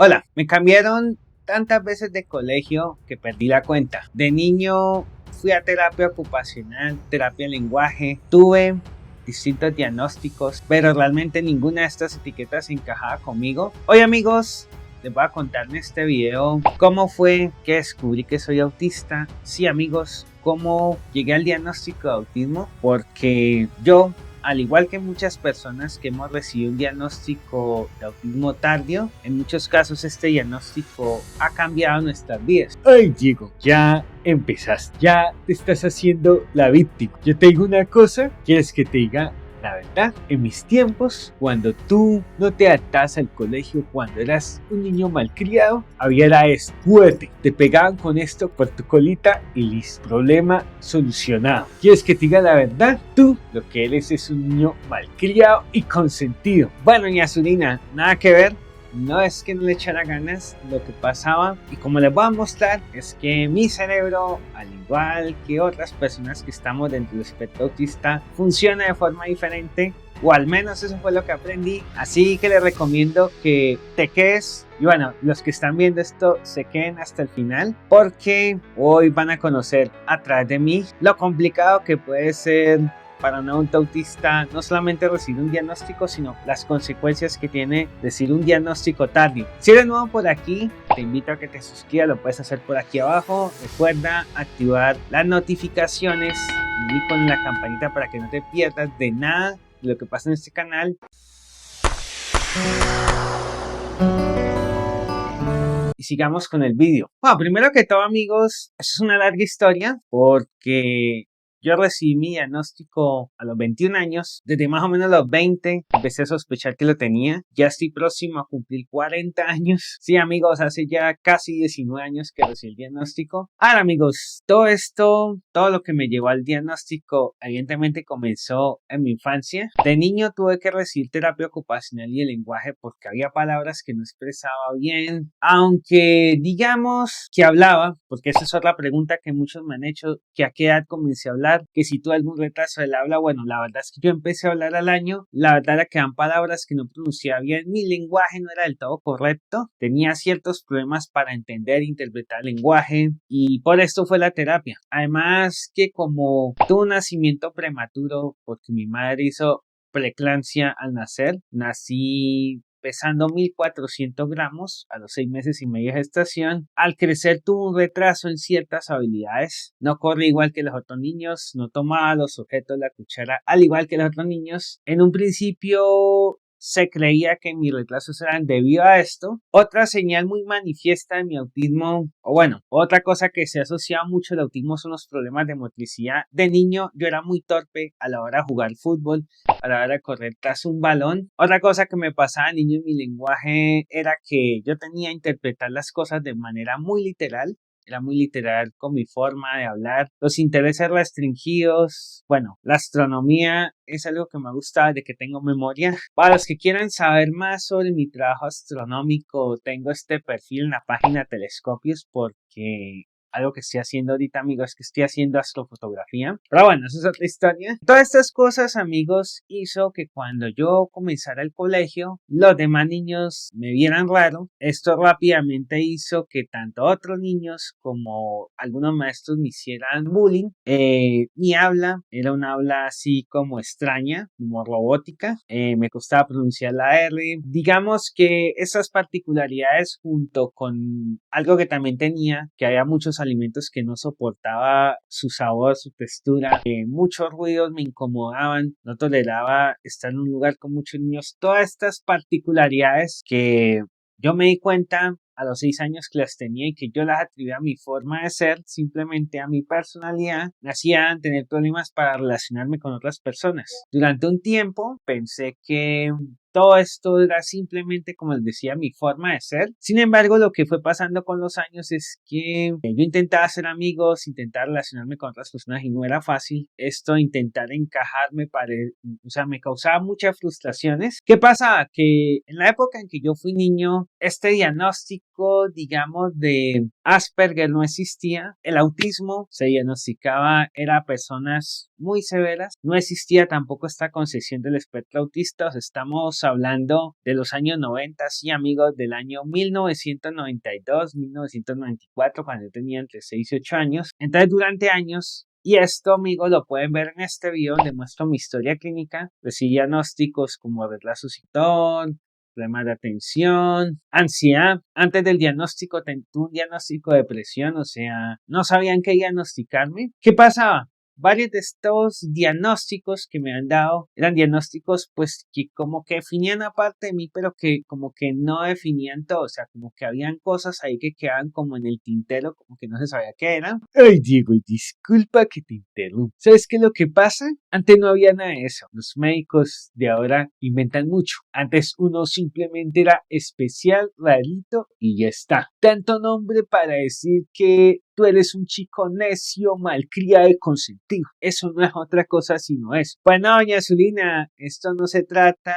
Hola, me cambiaron tantas veces de colegio que perdí la cuenta. De niño fui a terapia ocupacional, terapia de lenguaje, tuve distintos diagnósticos, pero realmente ninguna de estas etiquetas encajaba conmigo. Hoy, amigos, les voy a contar en este video cómo fue que descubrí que soy autista. Sí, amigos, cómo llegué al diagnóstico de autismo, porque yo, al igual que muchas personas que hemos recibido un diagnóstico de autismo tardío, en muchos casos este diagnóstico ha cambiado nuestras vidas. Ay, Diego, ya empezaste, ya te estás haciendo la víctima. Yo te digo una cosa, ¿quieres que te diga la verdad? En mis tiempos, cuando tú no te adaptabas al colegio, cuando eras un niño malcriado, había era esto, fuerte, te pegaban con esto por tu colita y listo, problema solucionado. ¿Quieres que te diga la verdad? Tú lo que eres es un niño malcriado y consentido. Bueno, ña Zulina, nada que ver. No es que no le echara ganas, lo que pasaba, y como les voy a mostrar, es que mi cerebro, al igual que otras personas que estamos dentro del espectro autista, funciona de forma diferente, o al menos eso fue lo que aprendí. Así que les recomiendo que te quedes, y bueno, los que están viendo esto se queden hasta el final, porque hoy van a conocer a través de mí lo complicado que puede ser para un adulto autista no solamente recibir un diagnóstico, sino las consecuencias que tiene recibir un diagnóstico tardío. Si eres nuevo por aquí, te invito a que te suscribas, lo puedes hacer por aquí abajo. Recuerda activar las notificaciones y con la campanita para que no te pierdas de nada de lo que pasa en este canal. Y sigamos con el vídeo. Bueno, primero que todo, amigos, eso es una larga historia porque yo recibí mi diagnóstico a los 21 años. Desde más o menos los 20 empecé a sospechar que lo tenía. Ya estoy próximo a cumplir 40 años. Sí, amigos, hace ya casi 19 años que recibí el diagnóstico. Ahora, amigos, todo esto, todo lo que me llevó al diagnóstico, evidentemente comenzó en mi infancia. De niño tuve que recibir terapia ocupacional y de lenguaje porque había palabras que no expresaba bien. Aunque digamos que hablaba, porque esa es otra pregunta que muchos me han hecho, que a qué edad comencé a hablar, que si tuve algún retraso del habla. Bueno, la verdad es que yo empecé a hablar al año. La verdad era que eran palabras que no pronunciaba bien, mi lenguaje no era del todo correcto, tenía ciertos problemas para entender e interpretar el lenguaje, y por esto fue la terapia. Además que como tuve un nacimiento prematuro porque mi madre hizo preeclampsia al nacer, nací pesando 1400 gramos a los 6 meses y medio de gestación. Al crecer tuvo un retraso en ciertas habilidades. No corre igual que los otros niños, no tomaba los objetos de la cuchara al igual que los otros niños. En un principio se creía que mis retrasos eran debido a esto. Otra señal muy manifiesta de mi autismo, o bueno, otra cosa que se asocia mucho al autismo son los problemas de motricidad. De niño yo era muy torpe a la hora de jugar fútbol, a la hora de correr tras un balón. Otra cosa que me pasaba niño en mi lenguaje era que yo tenía que interpretar las cosas de manera muy literal. Era muy literal con mi forma de hablar. Los intereses restringidos. Bueno, la astronomía es algo que me gusta de que tengo memoria. Para los que quieran saber más sobre mi trabajo astronómico, tengo este perfil en la página Telescopios porque algo que estoy haciendo ahorita, amigos, es que estoy haciendo astrofotografía. Pero bueno, eso es otra historia. Todas estas cosas, amigos, hizo que cuando yo comenzara el colegio, los demás niños me vieran raro. Esto rápidamente hizo que tanto otros niños como algunos maestros me hicieran bullying. Mi habla era una habla así como extraña, como robótica. Me costaba pronunciar la R. Digamos que esas particularidades junto con algo que también tenía, que había muchos alimentos que no soportaba su sabor, su textura, muchos ruidos me incomodaban, no toleraba estar en un lugar con muchos niños. Todas estas particularidades que yo me di cuenta a los 6 años que las tenía y que yo las atribuía a mi forma de ser, simplemente a mi personalidad, me hacían tener problemas para relacionarme con otras personas. Durante un tiempo pensé que todo esto era simplemente, como les decía, mi forma de ser. Sin embargo, lo que fue pasando con los años es que yo intentaba hacer amigos, intentaba relacionarme con otras personas y no era fácil. Esto, intentar encajarme, o sea, me causaba muchas frustraciones. ¿Qué pasaba? Que en la época en que yo fui niño, este diagnóstico, digamos, de Asperger no existía. El autismo se diagnosticaba, era a personas muy severas. No existía tampoco esta concepción del espectro autista. O sea, estamos hablando de los años 90, sí, amigos, del año 1992, 1994, cuando yo tenía entre 6 y 8 años. Entonces, durante años, y esto, amigos, lo pueden ver en este video donde muestro mi historia clínica. Recibí diagnósticos como retraso citón, problemas de atención, ansiedad. Antes del diagnóstico, tuve un diagnóstico de depresión, o sea, no sabían qué diagnosticarme. ¿Qué pasaba? Varios de estos diagnósticos que me han dado eran diagnósticos pues que como que definían aparte de mí, pero que como que no definían todo, o sea, como que habían cosas ahí que quedaban como en el tintero, como que no se sabía qué eran. Ay, Diego, disculpa que te interrumpa. ¿Sabes qué es lo que pasa? Antes no había nada de eso. Los médicos de ahora inventan mucho. Antes uno simplemente era especial, rarito y ya está. Tanto nombre para decir que tú eres un chico necio, malcriado y consentido. Eso no es otra cosa sino eso. Pues no, doña Zulina, esto no se trata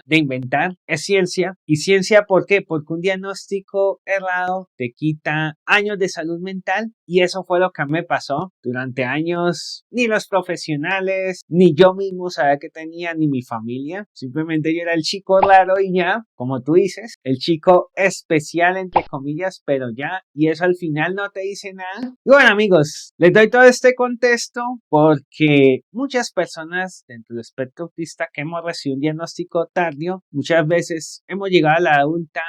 de inventar, es ciencia. ¿Y ciencia por qué? Porque un diagnóstico errado te quita años de salud mental y eso fue lo que me pasó. Durante años, ni los profesionales, ni yo mismo sabía que tenía, ni mi familia. Simplemente yo era el chico raro y ya, como tú dices, el chico especial entre comillas, pero ya, y eso al final no te dice nada. Y bueno, amigos, les doy todo este contexto porque muchas personas dentro del espectro autista que hemos recibido un diagnóstico tardío, muchas veces hemos llegado a la adulta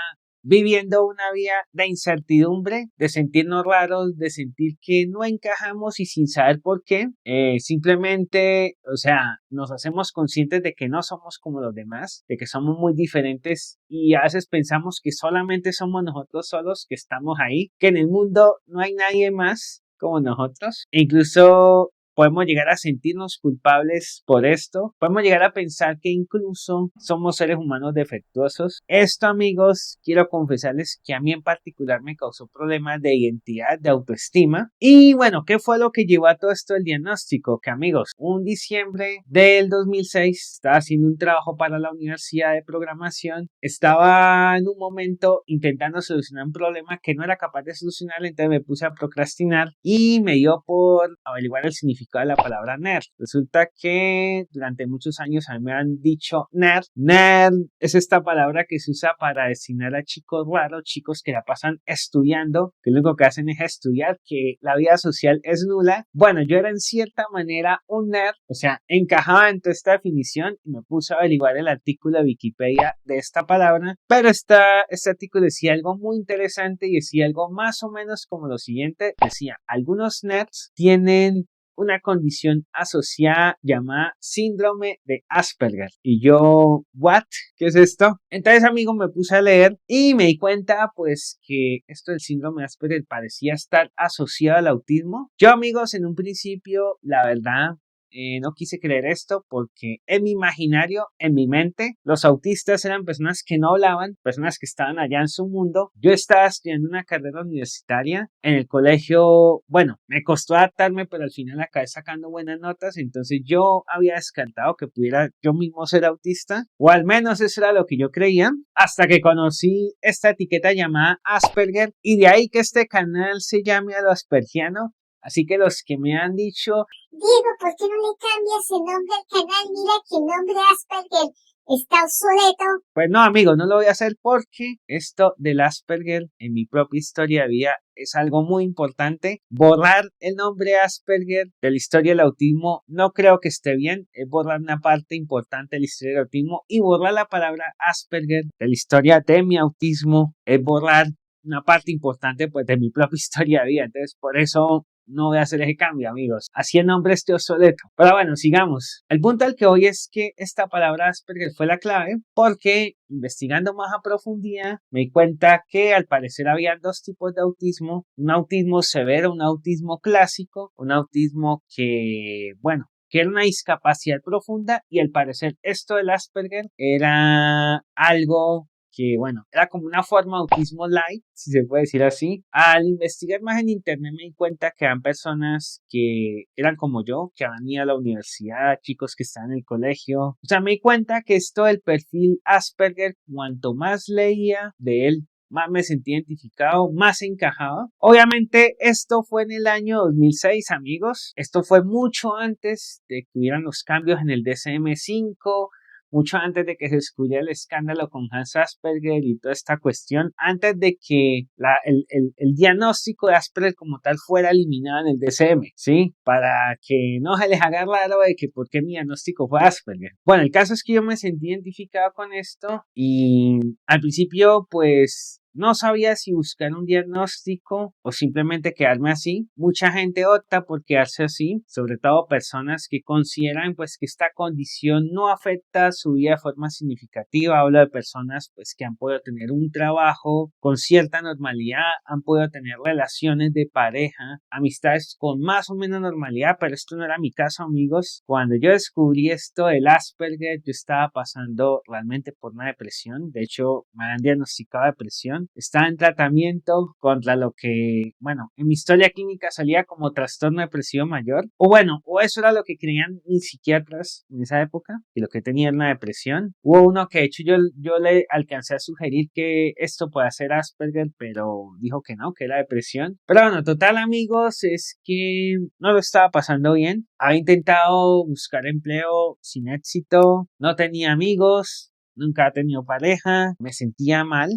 viviendo una vida de incertidumbre, de sentirnos raros, de sentir que no encajamos y sin saber por qué. Simplemente, o sea, nos hacemos conscientes de que no somos como los demás, de que somos muy diferentes y a veces pensamos que solamente somos nosotros solos que estamos ahí, que en el mundo no hay nadie más como nosotros. E incluso podemos llegar a sentirnos culpables por esto. Podemos llegar a pensar que incluso somos seres humanos defectuosos. Esto, amigos, quiero confesarles que a mí en particular me causó problemas de identidad, de autoestima. Y bueno, ¿qué fue lo que llevó a todo esto el diagnóstico? Que, amigos, un diciembre del 2006 estaba haciendo un trabajo para la universidad de programación. Estaba en un momento intentando solucionar un problema que no era capaz de solucionar, entonces me puse a procrastinar y me dio por averiguar el significado de la palabra nerd. Resulta que durante muchos años a mí me han dicho nerd. Nerd es esta palabra que se usa para designar a chicos raros, chicos que la pasan estudiando, que lo único que hacen es estudiar, que la vida social es nula. Bueno, yo era en cierta manera un nerd, o sea, encajaba en toda esta definición y me puse a averiguar el artículo de Wikipedia de esta palabra, pero este artículo decía algo muy interesante y decía algo más o menos como lo siguiente, decía, algunos nerds tienen una condición asociada llamada síndrome de Asperger. Y yo, ¿what? ¿Qué es esto? Entonces, amigo, me puse a leer y me di cuenta, pues, que esto del síndrome de Asperger parecía estar asociado al autismo. Yo, amigos, en un principio, la verdad, no quise creer esto porque en mi imaginario, en mi mente, los autistas eran personas que no hablaban, personas que estaban allá en su mundo. Yo estaba estudiando una carrera universitaria en el colegio, bueno, me costó adaptarme, pero al final acabé sacando buenas notas, entonces yo había descartado que pudiera yo mismo ser autista, o al menos eso era lo que yo creía, hasta que conocí esta etiqueta llamada Asperger, y de ahí que este canal se llame a lo aspergiano. Así que los que me han dicho, Diego, ¿por qué no le cambias el nombre al canal? Mira que el nombre Asperger está obsoleto. Pues no, amigo, no lo voy a hacer porque esto del Asperger en mi propia historia de vida es algo muy importante. Borrar el nombre Asperger de la historia del autismo no creo que esté bien. Es borrar una parte importante de la historia del autismo, y borrar la palabra Asperger de la historia de mi autismo es borrar una parte importante pues de mi propia historia de vida. Entonces por eso no voy a hacer ese cambio, amigos. Así el nombre esté obsoleto. Pero bueno, sigamos. El punto al que voy es que esta palabra Asperger fue la clave porque investigando más a profundidad me di cuenta que al parecer había dos tipos de autismo. Un autismo severo, un autismo clásico, un autismo que, bueno, que era una discapacidad profunda, y al parecer esto del Asperger era algo que, bueno, era como una forma de autismo light, si se puede decir así. Al investigar más en internet me di cuenta que eran personas que eran como yo, que habían ido a la universidad, chicos que estaban en el colegio. O sea, me di cuenta que esto del perfil Asperger, cuanto más leía de él, más me sentí identificado, más encajado. Obviamente esto fue en el año 2006, amigos. Esto fue mucho antes de que hubieran los cambios en el DSM-5, mucho antes de que se descubriera el escándalo con Hans Asperger y toda esta cuestión, antes de que el diagnóstico de Asperger como tal fuera eliminado en el DSM, ¿sí? Para que no se les haga raro de que por qué mi diagnóstico fue Asperger. Bueno, el caso es que yo me sentí identificado con esto y al principio pues no sabía si buscar un diagnóstico o simplemente quedarme así. Mucha gente opta por quedarse así, sobre todo personas que consideran pues que esta condición no afecta su vida de forma significativa. Hablo de personas pues que han podido tener un trabajo con cierta normalidad, han podido tener relaciones de pareja, amistades con más o menos normalidad, pero esto no era mi caso, amigos. Cuando yo descubrí esto del Asperger, yo estaba pasando realmente por una depresión. De hecho, me han diagnosticado depresión. Estaba en tratamiento contra lo que, bueno, en mi historia clínica salía como trastorno depresivo mayor. O bueno, o eso era lo que creían mis psiquiatras en esa época, y lo que tenía era una depresión. Hubo uno que de hecho yo le alcancé a sugerir que esto puede ser Asperger, pero dijo que no, que era depresión. Pero bueno, total, amigos, es que no lo estaba pasando bien. Había intentado buscar empleo sin éxito, no tenía amigos, nunca he tenido pareja, me sentía mal,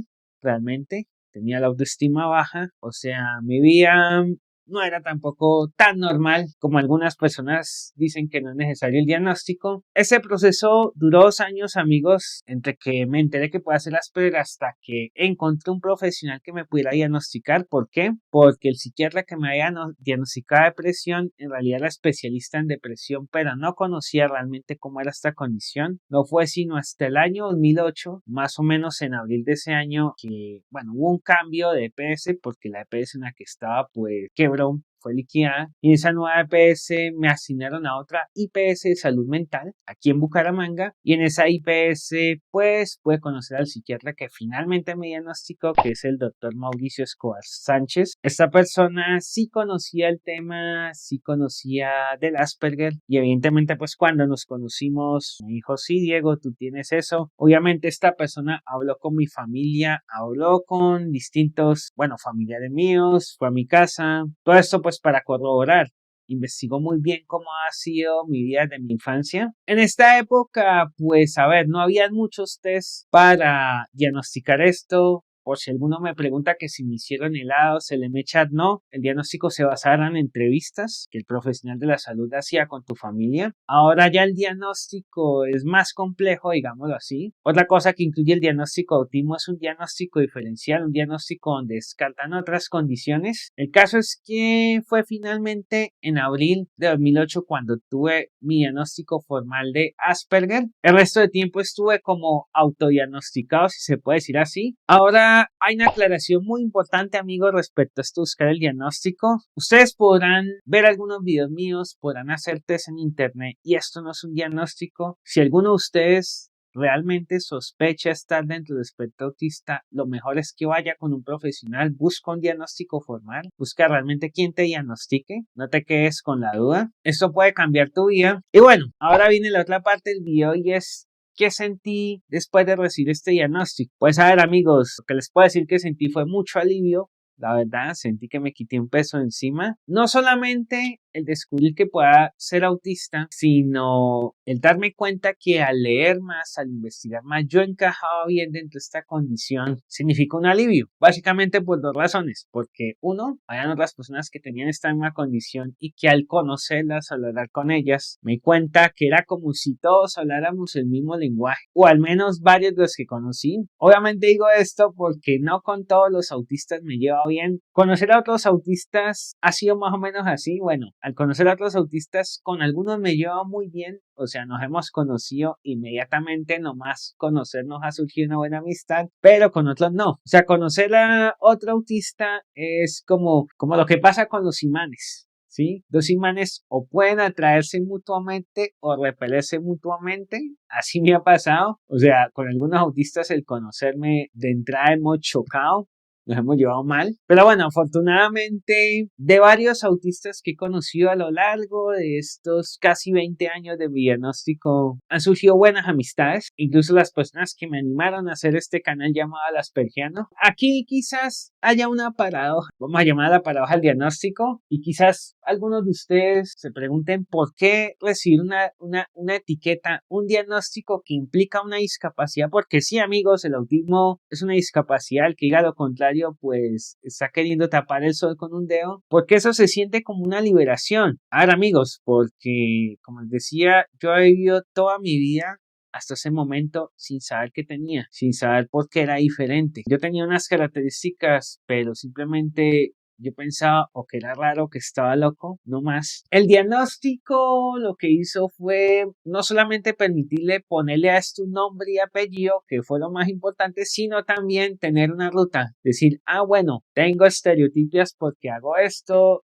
realmente, tenía la autoestima baja, o sea, mi vida no era tampoco tan normal como algunas personas dicen que no es necesario el diagnóstico. Ese proceso duró 2 años, amigos, entre que me enteré que podía ser Asperger hasta que encontré un profesional que me pudiera diagnosticar. ¿Por qué? Porque el psiquiatra que me había diagnosticado depresión en realidad era especialista en depresión, pero no conocía realmente cómo era esta condición. No fue sino hasta el año 2008, más o menos en abril de ese año, que, bueno, hubo un cambio de EPS porque la EPS en la que estaba, pues, quebró, fue liquidada, y esa nueva EPS me asignaron a otra IPS de salud mental aquí en Bucaramanga, y en esa IPS pues pude conocer al psiquiatra que finalmente me diagnosticó, que es el doctor Mauricio Escobar Sánchez. Esta persona sí conocía el tema, sí conocía del Asperger, y evidentemente pues cuando nos conocimos me dijo: sí, Diego, tú tienes eso. Obviamente esta persona habló con mi familia, habló con distintos, bueno, familiares míos, fue a mi casa, todo esto pues para corroborar. Investigó muy bien cómo ha sido mi vida de mi infancia. En esta época, pues a ver, no había muchos tests para diagnosticar esto. Por si alguno me pregunta que si me hicieron helados, el MChat no. El diagnóstico se basaba en entrevistas que el profesional de la salud hacía con tu familia. Ahora ya el diagnóstico es más complejo, digámoslo así. Otra cosa que incluye el diagnóstico de autismo es un diagnóstico diferencial, un diagnóstico donde descartan otras condiciones. El caso es que fue finalmente en abril de 2008 cuando tuve mi diagnóstico formal de Asperger. El resto de tiempo estuve como autodiagnosticado, si se puede decir así. Ahora hay una aclaración muy importante, amigos, respecto a esto, buscar el diagnóstico. Ustedes podrán ver algunos videos míos, podrán hacer test en internet, y esto no es un diagnóstico. Si alguno de ustedes realmente sospecha estar dentro del espectro autista, lo mejor es que vaya con un profesional, busca un diagnóstico formal, busca realmente quien te diagnostique, no te quedes con la duda. Esto puede cambiar tu vida. Y bueno, ahora viene la otra parte del video, y es: ¿qué sentí después de recibir este diagnóstico? Pues a ver, amigos, lo que les puedo decir que sentí fue mucho alivio. La verdad, sentí que me quité un peso encima. No solamente el descubrir que pueda ser autista, sino el darme cuenta que al leer más, al investigar más, yo encajaba bien dentro de esta condición. Significa un alivio, básicamente por 2 razones. Porque uno, habían otras personas que tenían esta misma condición y que al conocerlas, al hablar con ellas, me di cuenta que era como si todos habláramos el mismo lenguaje, o al menos varios de los que conocí. Obviamente digo esto porque no con todos los autistas me llevo bien. Conocer a otros autistas ha sido más o menos así. Bueno, al conocer a otros autistas, con algunos me llevo muy bien, o sea, nos hemos conocido inmediatamente, nomás conocernos ha surgido una buena amistad, pero con otros no. O sea, conocer a otro autista es como lo que pasa con los imanes. ¿Sí? 2 imanes o pueden atraerse mutuamente o repelerse mutuamente. Así me ha pasado. O sea, con algunos autistas el conocerme de entrada hemos chocado. nos hemos llevado mal. Pero bueno, afortunadamente, de varios autistas que he conocido a lo largo de estos casi 20 años de mi diagnóstico, han surgido buenas amistades, incluso las personas que me animaron a hacer este canal llamado El Aspergiano. Aquí quizás haya una paradoja, vamos a llamar la paradoja del diagnóstico, y quizás algunos de ustedes se pregunten por qué recibir una etiqueta, un diagnóstico que implica una discapacidad, porque sí, amigos, el autismo es una discapacidad. El que diga lo contrario pues está queriendo tapar el sol con un dedo, porque eso se siente como una liberación. Ahora, amigos, porque como les decía, yo he vivido toda mi vida hasta ese momento sin saber qué tenía, sin saber por qué era diferente. Yo tenía unas características, pero simplemente yo pensaba o que era raro, que estaba loco, no más. El diagnóstico lo que hizo fue no solamente permitirle ponerle a esto un nombre y apellido, que fue lo más importante, sino también tener una ruta. Decir, bueno, tengo estereotipias porque hago esto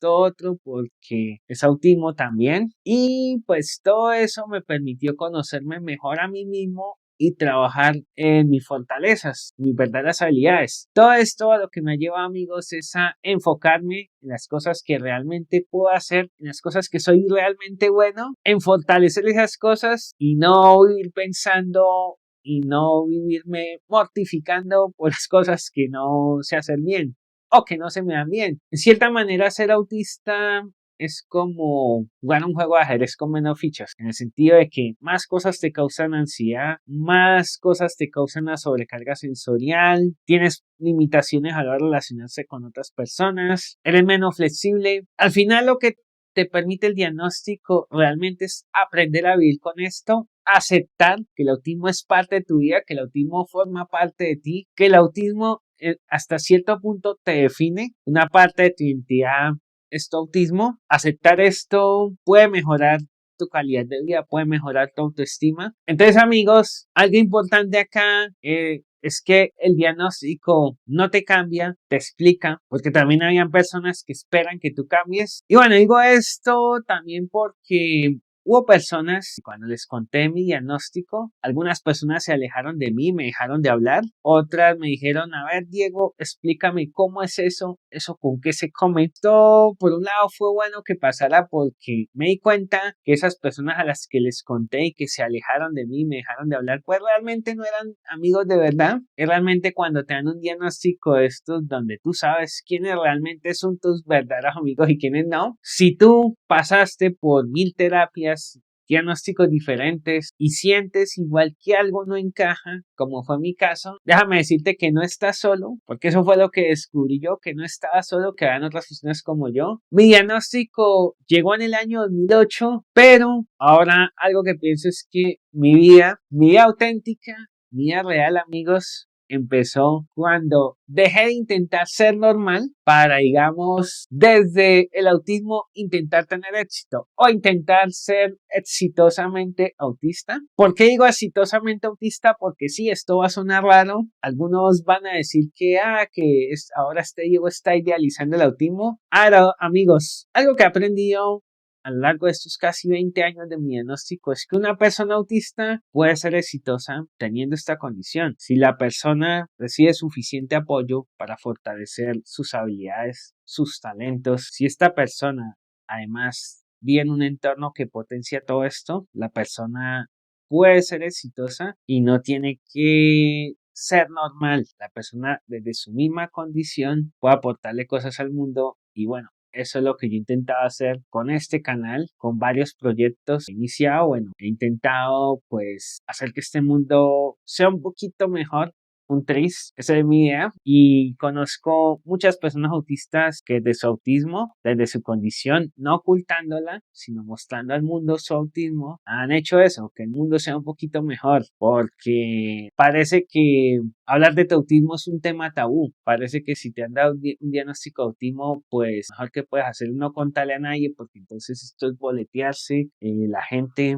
otro porque es autismo también. Y pues todo eso me permitió conocerme mejor a mí mismo y trabajar en mis fortalezas, mis verdaderas habilidades. Todo esto a lo que me lleva, amigos, es a enfocarme en las cosas que realmente puedo hacer, en las cosas que soy realmente bueno, en fortalecer esas cosas y no ir pensando y no vivirme mortificando por las cosas que no sé hacer bien o que no se me dan bien. En cierta manera, ser autista es como jugar un juego de ajedrez con menos fichas, en el sentido de que más cosas te causan ansiedad, más cosas te causan la sobrecarga sensorial, tienes limitaciones a la hora de relacionarse con otras personas, eres menos flexible. Al final, lo que te permite el diagnóstico realmente es aprender a vivir con esto, aceptar que el autismo es parte de tu vida, que el autismo forma parte de ti, que el autismo hasta cierto punto te define, una parte de tu identidad es tu autismo. Aceptar esto puede mejorar tu calidad de vida, puede mejorar tu autoestima. Entonces, amigos, algo importante acá es que el diagnóstico no te cambia, te explica, porque también habían personas que esperan que tú cambies. Y bueno, digo esto también porque hubo personas, cuando les conté mi diagnóstico, algunas personas se alejaron de mí, me dejaron de hablar, otras me dijeron, a ver, Diego, explícame cómo es eso con qué se come. Esto, por un lado, fue bueno que pasara porque me di cuenta que esas personas a las que les conté y que se alejaron de mí, me dejaron de hablar, pues realmente no eran amigos de verdad. Es realmente cuando te dan un diagnóstico de estos donde tú sabes quiénes realmente son tus verdaderos amigos y quiénes no. Si tú pasaste por 1000 terapias, diagnósticos diferentes y sientes igual que algo no encaja, como fue mi caso, déjame decirte que no estás solo, porque eso fue lo que descubrí yo, que no estaba solo, que habían otras personas como yo. Mi diagnóstico llegó en el año 2008, pero ahora algo que pienso es que mi vida auténtica, mi vida real, amigos, empezó cuando dejé de intentar ser normal para, digamos, desde el autismo intentar tener éxito o intentar ser exitosamente autista. ¿Por qué digo exitosamente autista? Porque sí, esto va a sonar raro. Algunos van a decir que, ahora este Diego está idealizando el autismo. Ahora, amigos, algo que he aprendido a lo largo de estos casi 20 años de mi diagnóstico es que una persona autista puede ser exitosa teniendo esta condición. Si la persona recibe suficiente apoyo para fortalecer sus habilidades, sus talentos, si esta persona además vive en un entorno que potencia todo esto, la persona puede ser exitosa y no tiene que ser normal. La persona desde su misma condición puede aportarle cosas al mundo y bueno, eso es lo que yo he intentado hacer con este canal, con varios proyectos. He iniciado, he intentado pues hacer que este mundo sea un poquito mejor. Un tris, esa es mi idea, y conozco muchas personas autistas que desde su autismo, desde su condición, no ocultándola, sino mostrando al mundo su autismo, han hecho eso, que el mundo sea un poquito mejor, porque parece que hablar de tu autismo es un tema tabú. Parece que si te han dado un diagnóstico de autismo, pues mejor que puedes hacer no contarle a nadie, porque entonces esto es boletearse, la gente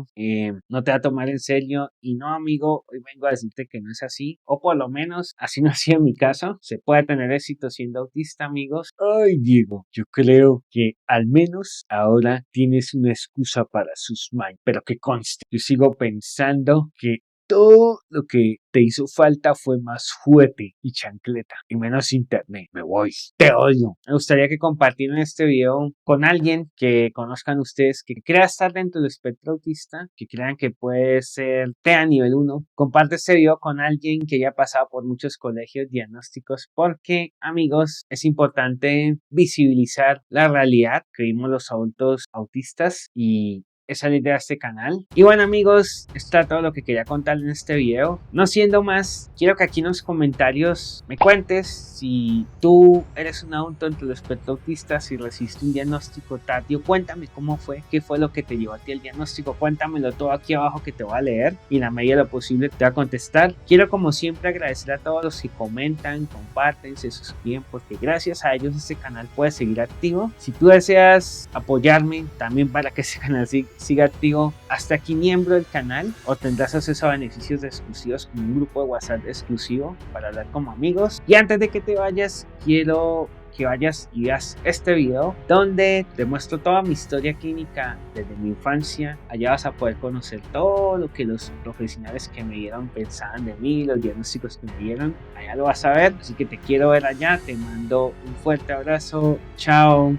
no te va a tomar en serio. Y no, amigo, hoy vengo a decirte que no es así, o por lo menos así no ha sido en mi caso. Se puede tener éxito siendo autista, amigos. Ay, Diego, yo creo que al menos ahora tienes una excusa para sus mañas, pero que conste, yo sigo pensando que todo lo que te hizo falta fue más juguete y chancleta y menos internet. Me voy. Te odio. Me gustaría que compartieran este video con alguien que conozcan ustedes, que crea estar dentro del espectro autista, que crean que puede ser TEA nivel 1. Comparte este video con alguien que haya pasado por muchos colegios diagnósticos, porque, amigos, es importante visibilizar la realidad que vimos los adultos autistas y esa es la idea de este canal. Y bueno, amigos, esto es todo lo que quería contar en este video. No siendo más, quiero que aquí en los comentarios me cuentes si tú eres un adulto entre el espectro autista, si recibiste un diagnóstico tardío. Cuéntame cómo fue, qué fue lo que te llevó a ti el diagnóstico. Cuéntamelo todo aquí abajo que te voy a leer y en la medida de lo posible te voy a contestar. Quiero, como siempre, agradecer a todos los que comentan, comparten, se suscriben, porque gracias a ellos este canal puede seguir activo. Si tú deseas apoyarme también para que este canal siga activo, hasta aquí miembro del canal, o tendrás acceso a beneficios exclusivos como un grupo de WhatsApp exclusivo para hablar como amigos. Y antes de que te vayas, quiero que vayas y veas este video donde te muestro toda mi historia clínica desde mi infancia. Allá vas a poder conocer todo lo que los profesionales que me dieron pensaban de mí, los diagnósticos que me dieron. Allá lo vas a ver, así que te quiero ver allá. Te mando un fuerte abrazo. Chao.